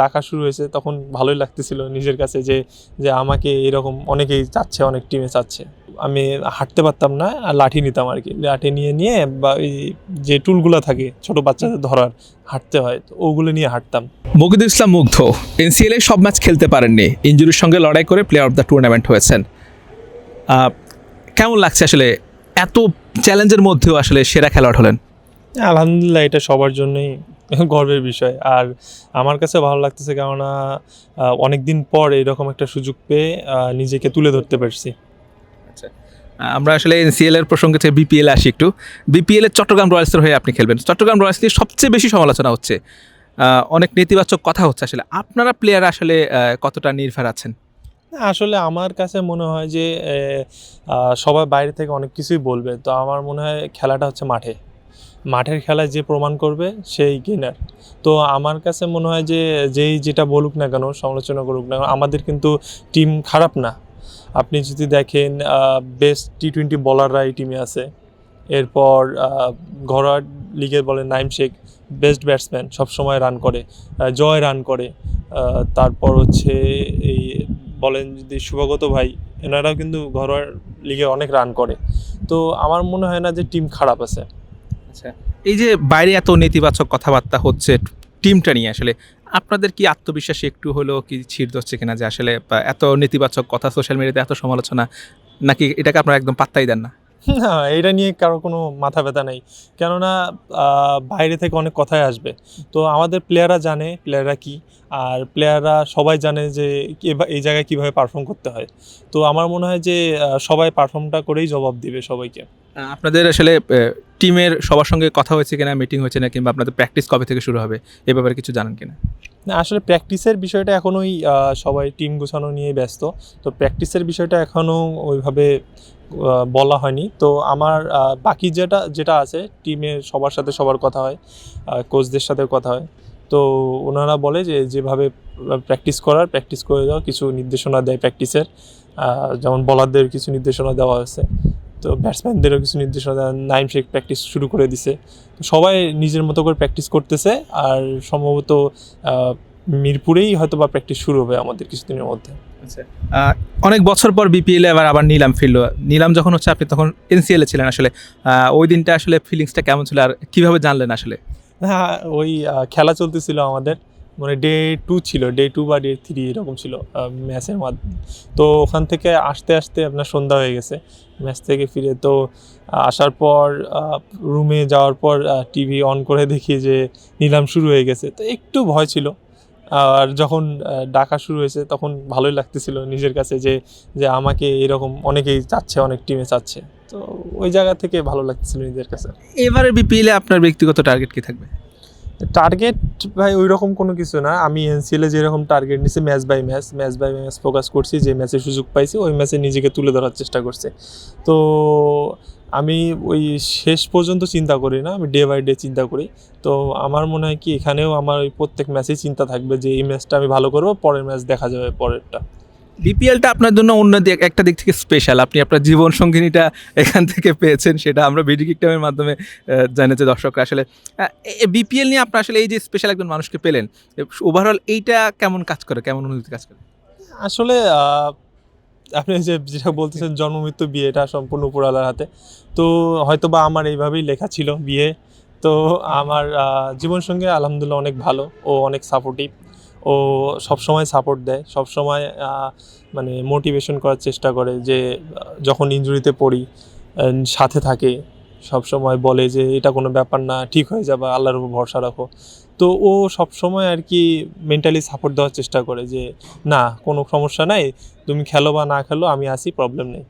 ডাকা শুরু হয়েছে তখন ভালোই লাগতেছিল নিজের কাছে যে আমাকে এরকম অনেকেই চাচ্ছে, অনেক টিমে চাচ্ছে। আমি হাঁটতে পারতাম না, আর লাঠি নিতাম আর কি। লাঠি নিয়ে বা এই যে টুলগুলো থাকে ছোট বাচ্চাদের ধরার, হাঁটতে হয়, তো ওগুলো নিয়ে হাঁটতাম। মুকিদুল ইসলাম মুগ্ধ এনসিএল এ সব ম্যাচ খেলতে পারেননি, ইনজুরির সঙ্গে লড়াই করে প্লেয়ার অফ দ্য টুর্নামেন্ট হয়েছেন। কেমন লাগছে আসলে এত চ্যালেঞ্জের মধ্যেও আসলে সেরা খেলোয়াড় হলেন? আলহামদুলিল্লাহ, এটা সবার জন্যই গর্বের বিষয়। আর আমার কাছে ভালো লাগতেছে, কেননা অনেক দিন পর এরকম একটা সুযোগ পেয়ে নিজেকে তুলে ধরতে পারছি। আমরা আসলে এনসিএল এর প্রসঙ্গে থেকে বিপিএল আসি একটু। বিপিএল এর চট্টগ্রাম রয়্যালসের হয়ে আপনি খেলবেন। চট্টগ্রাম রয়্যালস নিয়ে সবচেয়ে বেশি সমালোচনা হচ্ছে, অনেক নেতিবাচক কথা হচ্ছে। আসলে আপনারা প্লেয়ার আসলে কতটা নির্ভর আছেন? আসলে আমার কাছে মনে হয় যে সবাই বাইরে থেকে অনেক কিছুই বলবে, তো আমার মনে হয় খেলাটা হচ্ছে মাঠের খেলায় যে প্রমাণ করবে সেই গেনার। তো আমার কাছে মনে হয় যে যেই যেটা বলুক না কেন, সমালোচনা করুক না কেন, আমাদের কিন্তু টিম খারাপ না। আপনি যদি দেখেন বেস্ট টি-20 বলাররা এই টিমে আছে। এরপর ঘরোয়া লিগের বলেন নাইম শেখ, বেস্ট ব্যাটসম্যান, সবসময় রান করে, জয় রান করে। তারপর হচ্ছে এই বলেন যদি শুভাগত ভাই, এনারাও কিন্তু ঘরোয়া লিগে অনেক রান করে। তো আমার মনে হয় না যে টিম খারাপ আছে। আচ্ছা, এই যে বাইরে এত নেতিবাচক কথাবার্তা হচ্ছে টিমটা নিয়ে, আসলে আপনাদের কি আত্মবিশ্বাসী একটু হলেও কি ছিঁড় ধরছে কিনা যে আসলে এত নেতিবাচক কথা, সোশ্যাল মিডিয়াতে এত সমালোচনা, নাকি এটাকে আপনারা একদম পাত্তাই দেন না? না, এটা নিয়ে কারো কোনো মাথা ব্যথা নেই। কেননা বাইরে থেকে অনেক কথাই আসবে। তো আমাদের প্লেয়াররা জানে প্লেয়াররা কী, আর প্লেয়াররা সবাই জানে যে এই জায়গায় কীভাবে পারফর্ম করতে হয়। তো আমার মনে হয় যে সবাই পারফর্মটা করেই জবাব দিবে সবাইকে। আপনাদের আসলে টিমের সবার সঙ্গে কথা হয়েছে কিনা, মিটিং হয়েছে না, কিংবা আপনাদের প্র্যাকটিস কবে থেকে শুরু হবে এ ব্যাপারে কিছু জানেন কিনা? না, আসলে প্র্যাকটিসের বিষয়টা এখনোই সবাই টিম গোছানো নিয়ে ব্যস্ত। তো প্র্যাকটিসের বিষয়টা এখনও ওইভাবে বলা হয়নি। তো আমার বাকি যেটা আছে টিমের সবার সাথে সবার কথা হয়, কোচদের সাথেও কথা হয়। তো ওনারা বলে যে যেভাবে প্র্যাকটিস করে যাও, কিছু নির্দেশনা দেয় প্র্যাকটিসের। যেমন বলারদের কিছু নির্দেশনা দেওয়া হয়েছে, তো ব্যাটসম্যানদেরও কিছু নির্দেশনা দেওয়া। নাইম শেখ প্র্যাকটিস শুরু করে দিছে। তো সবাই নিজের মতো করে প্র্যাকটিস করতেছে। আর সম্ভবত মিরপুরেই হয়তো বা প্র্যাকটিস শুরু হবে আমাদের কিছুদিনের মধ্যে। আচ্ছা, অনেক বছর পর বিপিএল এ আবার নিলাম ফিরলো। নিলাম যখন হচ্ছে, আপনি তখন এনসিএল এ ছিলেন। আসলে ওই দিনটা আসলে ফিলিংসটা কেমন ছিল, আর কিভাবে জানলেন আসলে? হ্যাঁ, ওই খেলা চলতেছিল আমাদের, মানে ডে 2 ছিল, ডে 2 বা ডে 3 এরকম ছিল ম্যাচের মাধ্যমে। তো ওখান থেকে আসতে আপনার সন্ধ্যা হয়ে গেছে ম্যাচ থেকে ফিরে। তো আসার পর রুমে যাওয়ার পর টিভি অন করে দেখি যে নিলাম শুরু হয়ে গেছে। তো একটু ভয় ছিল। আর যখন ডাকা শুরু হয়েছে তখন ভালোই লাগতেছিল নিজের কাছে যে আমাকে এরকম অনেকেই চাচ্ছে, অনেক টিমে চাচ্ছে। তো ওই জায়গা থেকে ভালো লাগতেছিল নিজের কাছে। এবারে বিপিএল এ আপনার ব্যক্তিগত টার্গেট কি থাকবে? টার্গেট ভাই ওইরকম কোনো কিছু না। আমি এনসিএলে যেরকম টার্গেট নিছি, ম্যাচ বাই ম্যাচ ফোকাস করছি। যে ম্যাচে সুযোগ পাইছি ওই ম্যাচে নিজেকে তুলে ধরার চেষ্টা করছি। তো আমি ওই শেষ পর্যন্ত চিন্তা করি না, আমি ডে বাই ডে চিন্তা করি। তো আমার মনে হয় কি এখানেও আমার ওই প্রত্যেক ম্যাচেই চিন্তা থাকবে যে এই ম্যাচটা আমি ভালো করব, পরের ম্যাচ দেখা যাবে পরেরটা। বিপিএলটা আপনার জন্য অন্য একটা দিক থেকে স্পেশাল। আপনি আপনার জীবন সঙ্গিনীটা এখান থেকে পেয়েছেন, সেটা আমরা বিডি কিংডমের মাধ্যমে জেনেছে দর্শকরা। আসলে বিপিএল নিয়ে আপনার আসলে এই যে স্পেশাল একজন মানুষকে পেলেন, ওভারঅল এইটা কেমন কাজ করে, কেমন অনুভূতি কাজ করে? আসলে আপনি যেটা বলতেছেন জন্ম মৃত্যু বিয়ে, এটা সম্পূর্ণ উপরওয়ালার হাতে। তো হয়তোবা আমার এইভাবেই লেখা ছিল বিয়ে। তো আমার জীবনসঙ্গী আলহামদুলিল্লাহ অনেক ভালো, ও অনেক সাপোর্টিভ। ও সবসময় সাপোর্ট দেয়, সবসময় মানে মোটিভেশন করার চেষ্টা করে যে যখন ইনজুরিতে পড়ি সাথে থাকে। সবসময় বলে যে এটা কোনো ব্যাপার না, ঠিক হয়ে যাবে, আল্লাহর উপর ভরসা রাখো। তো ও সবসময় আর কি মেন্টালি সাপোর্ট দেওয়ার চেষ্টা করে যে না, কোনো সমস্যা নাই, তুমি খেলো বা না খেলো আমি আছি, প্রবলেম নেই।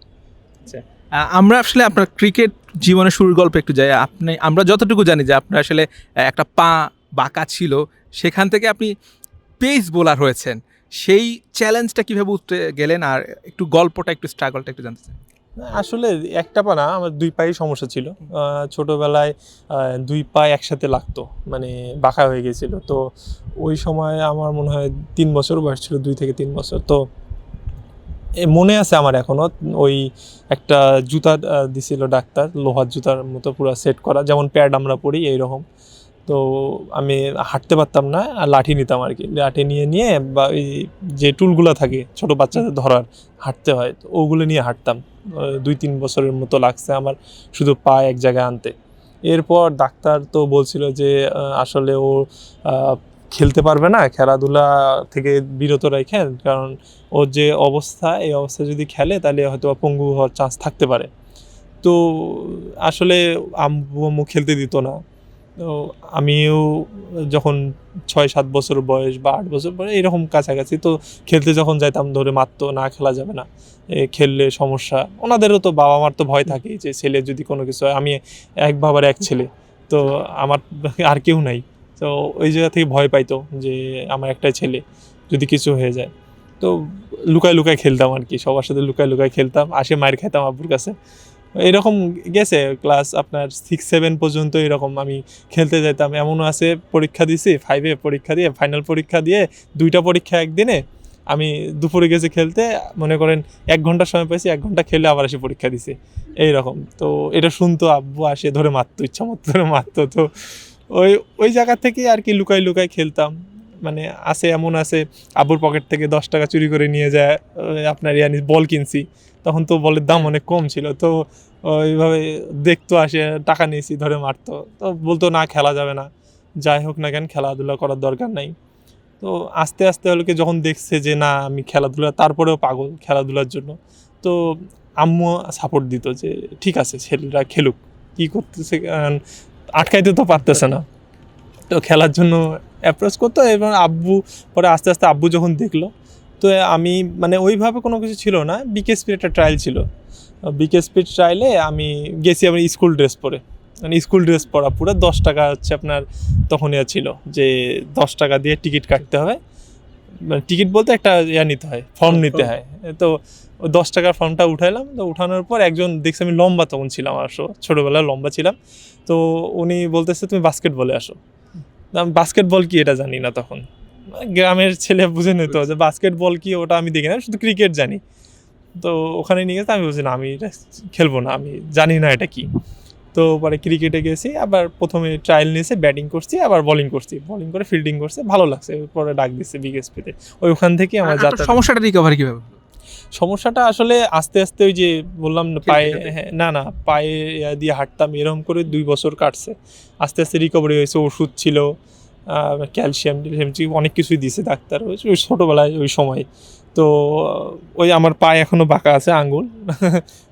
আচ্ছা, আমরা আসলে আপনার ক্রিকেট জীবনের শুরুর গল্প একটু যাই। আমরা যতটুকু জানি যে আপনার আসলে একটা পা বাঁকা ছিল, সেখান থেকে আপনি পেস বোলার হয়েছেন। সেই চ্যালেঞ্জটা কিভাবে উঠতে গেলেন, আর একটু গল্পটা, একটু স্ট্রাগলটা একটু জানতে চাই। আসলে একটা পা না, আমার 2 পায়েই সমস্যা ছিল। ছোটোবেলায় 2 পা একসাথে লাগতো, মানে বাঁকা হয়ে গিয়েছিল। তো ওই সময় আমার মনে হয় 3 বছর বয়স ছিল, 2 থেকে 3 বছর। তো মনে আছে আমার এখনও, ওই একটা জুতা দিছিল ডাক্তার, লোহার জুতার মতো পুরো সেট করা, যেমন প্যাড আমরা পরি এইরকম। তো আমি হাঁটতে পারতাম না, আর লাঠি নিতাম আর কি, লাঠি নিয়ে নিয়ে বা ওই যে টুলগুলো থাকে ছোট বাচ্চাদের ধরার হাঁটতে হয়, তো ওগুলো নিয়ে হাঁটতাম। 2-3 বছরের মতো লাগছে আমার শুধু পা এক জায়গায় আনতে। এরপর ডাক্তার তো বলছিল যে আসলে ও খেলতে পারবে না, খেলাধুলা থেকে বিরত রাখেন, কারণ ওর যে অবস্থা, এই অবস্থা যদি খেলে তাহলে হয়তো পঙ্গু হওয়ার চান্স থাকতে পারে। তো আসলে আম্মু আম্মু খেলতে দিত না। তো আমিও যখন 6-7 বছর বয়স বা 8 বছর বয়স এরকম কাছাকাছি, তো খেলতে যখন যাইতাম ধরে মারতো, না খেলা যাবে না, খেললে সমস্যা। ওনাদেরও তো বাবা মার তো ভয় থাকেই যে ছেলে যদি কোনো কিছু হয়, আমি এক বাবার এক ছেলে, তো আমার আর কেউ নাই। তো ওই জায়গা থেকে ভয় পাইতো যে আমার একটাই ছেলে, যদি কিছু হয়ে যায়। তো লুকায় লুকায় খেলতাম আর কি, সবার সাথে লুকায় লুকায় খেলতাম, আসে মায়ের খাইতাম আব্বুর কাছে। এরকম গেছে ক্লাস আপনার 6-7 পর্যন্ত এরকম আমি খেলতে যেতাম। এমনও আছে পরীক্ষা দিছি, 5-এ পরীক্ষা দিয়ে, ফাইনাল পরীক্ষা দিয়ে 2টা পরীক্ষা একদিনে, আমি দুপুরে গেছি খেলতে, মনে করেন 1 ঘন্টা সময় পাইছি, 1 ঘন্টা খেলে আবার এসে পরীক্ষা দিছি, এইরকম। তো এটা শুনতো আব্বু, আসে ধরে মারতো, ইচ্ছা মতো ধরে মারতো। তো ওই ওই জায়গা থেকে আর কি লুকায় লুকায় খেলতাম। মানে আছে, এমন আছে আব্বুর পকেট থেকে 10 টাকা চুরি করে নিয়ে যায়, আপনার বল কিনছি, তখন তো বলের দাম অনেক কম ছিল, তো ওইভাবে দেখতো, আসে টাকা নিয়েছি ধরে মারতো। তো বলতো না খেলা যাবে না, যাই হোক না কেন খেলাধুলা করার দরকার নাই। তো আস্তে আস্তে হলো কি, যখন দেখছে যে না আমি খেলাধুলা, তারপরেও পাগল খেলাধুলার জন্য, তো আম্মু সাপোর্ট দিত যে ঠিক আছে ছেলেরা খেলুক, কী করতেছে, আটকাইতে তো পারতেছে না, তো খেলার জন্য অ্যাপ্রোচ করতো। এবং আব্বু পরে আস্তে আস্তে আব্বু যখন দেখলো, তো আমি মানে ওইভাবে কোনো কিছু ছিল না, বিকেএসপির একটা ট্রায়াল ছিল, বিকেএসপির ট্রায়ালে আমি গেছি আমার স্কুল ড্রেস পরে, মানে স্কুল ড্রেস পরা, পুরো 10 টাকা হচ্ছে আপনার তখন ছিল যে 10 টাকা দিয়ে টিকিট কাটতে হবে, মানে টিকিট বলতে একটা নিতে হয়, ফর্ম নিতে হয়। তো ওই 10 টাকার ফর্মটা উঠাইলাম, তো উঠানোর পর একজন দেখছি, আমি লম্বা তখন ছিলাম, আসো ছোটোবেলায় লম্বা ছিলাম, তো উনি বলতেছে তুমি বাস্কেটবলে আসো। আমি বাস্কেটবল কি এটা জানি না তখন, গ্রামের ছেলে বুঝে নিত যে বাস্কেটবল কি, ওটা আমি দেখি না, শুধু ক্রিকেট জানি। তো ওখানে নিয়ে গেছে, আমি বলছি না আমি এটা খেলবো না, আমি জানি না এটা কি। তো পরে ক্রিকেটে গেছি, আবার প্রথমে ট্রায়াল নিয়েছে, ব্যাটিং করছি, আবার বোলিং করছি, বোলিং করে ফিল্ডিং করছে, ভালো লাগছে, পরে ডাক দিচ্ছে বিকেএসপিতে। ওখান থেকে আমার যাত্রা। সমস্যাটা রিকভারি কিভাবে? সমস্যাটা আসলে আস্তে আস্তে ওই যে বললাম না, পায়ে, হ্যাঁ, না পায়ে দিয়ে হাঁটতাম, এরকম করে 2 বছর কাটছে, আস্তে আস্তে রিকভারি হয়েছে। ওষুধ ছিল, ক্যালসিয়াম অনেক কিছুই দিছে ডাক্তার, ওই ছোটোবেলায় ওই সময়। তো ওই আমার পায়ে এখনও বাঁকা আছে আঙ্গুল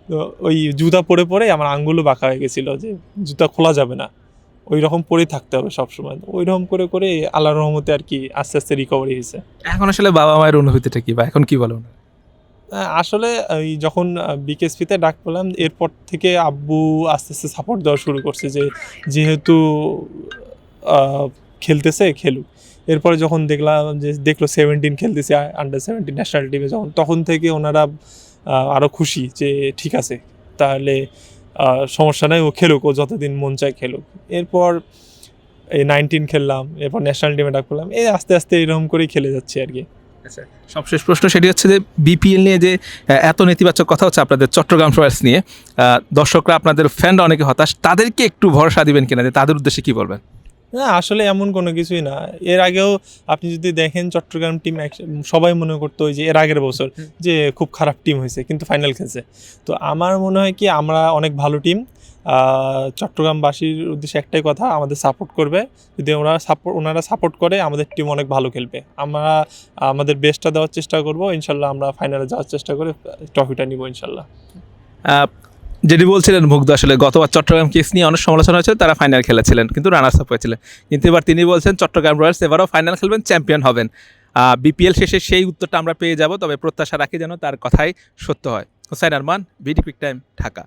তো ওই জুতা পরে পরে আমার আঙ্গুলও বাঁকা হয়ে গেছিলো, যে জুতা খোলা যাবে না, ওই রকম পরেই থাকতে হবে সবসময়। ওই রকম করে করে আল্লাহর রহমতে আর কি আস্তে আস্তে রিকভারি হয়েছে। এখন আসলে বাবা মায়ের অনুভূতিটা কি, বা এখন কি বলো? আসলে ওই যখন বিকেএসপিতে ডাক পেলাম, এরপর থেকে আব্বু আস্তে আস্তে সাপোর্ট দেওয়া শুরু করছে যে যেহেতু খেলতেছে খেলুক। এরপরে যখন দেখলো 17 খেলতেছে, আন্ডার 17 ন্যাশনাল টিমে, তখন থেকে ওনারা আরও খুশি যে ঠিক আছে, তাহলে সমস্যা নাই, ও খেলুক, ও যতদিন মন চায় খেলুক। এরপর এই 19 খেললাম, এরপর ন্যাশনাল টিমে ডাক পেলাম, এই আস্তে আস্তে এরকম করেই খেলে যাচ্ছে আর কি। আচ্ছা, সবশেষ প্রশ্ন সেটি হচ্ছে যে বিপিএল নিয়ে যে এত নেতিবাচক কথা হচ্ছে আপনাদের চট্টগ্রাম রয়্যালস নিয়ে, দর্শকরা আপনাদের ফ্যানরা অনেকে হতাশ, তাদেরকে একটু ভরসা দিবেন কিনা, যে তাদের উদ্দেশ্যে কি বলবেন? না আসলে এমন কোনো কিছুই না। এর আগেও আপনি যদি দেখেন চট্টগ্রাম টিম সবাই মনে করতো ওই যে এর আগের বছর যে খুব খারাপ টিম হয়েছে, কিন্তু ফাইনাল খেলছে। তো আমার মনে হয় কি আমরা অনেক ভালো টিম। চট্টগ্রামবাসীর উদ্দেশ্যে একটাই কথা, আমাদের সাপোর্ট করবে। যদি ওনারা সাপোর্ট করে, আমাদের টিম অনেক ভালো খেলবে। আমরা আমাদের বেস্টটা দেওয়ার চেষ্টা করব, ইনশাল্লাহ আমরা ফাইনালে যাওয়ার চেষ্টা করে ট্রফিটা নিব ইনশাল্লাহ। যেটি বলছিলেন মুগ্ধ, আসলে গতবার চট্টগ্রাম কিংস নিয়ে অনেক সমালোচনা হয়েছে, তারা ফাইনাল খেলেছিলেন কিন্তু রানার্স আপ হয়েছিলেন, কিন্তু এবার তিনি বলছেন চট্টগ্রাম রয়্যালস এবারও ফাইনাল খেলবেন, চ্যাম্পিয়ন হবেন। বিপিএল শেষে সেই উত্তরটা আমরা পেয়ে যাব, তবে প্রত্যাশা রাখি যেন তার কথাই সত্য হয়। Hussain Arman, BD Quick Time, Dhaka.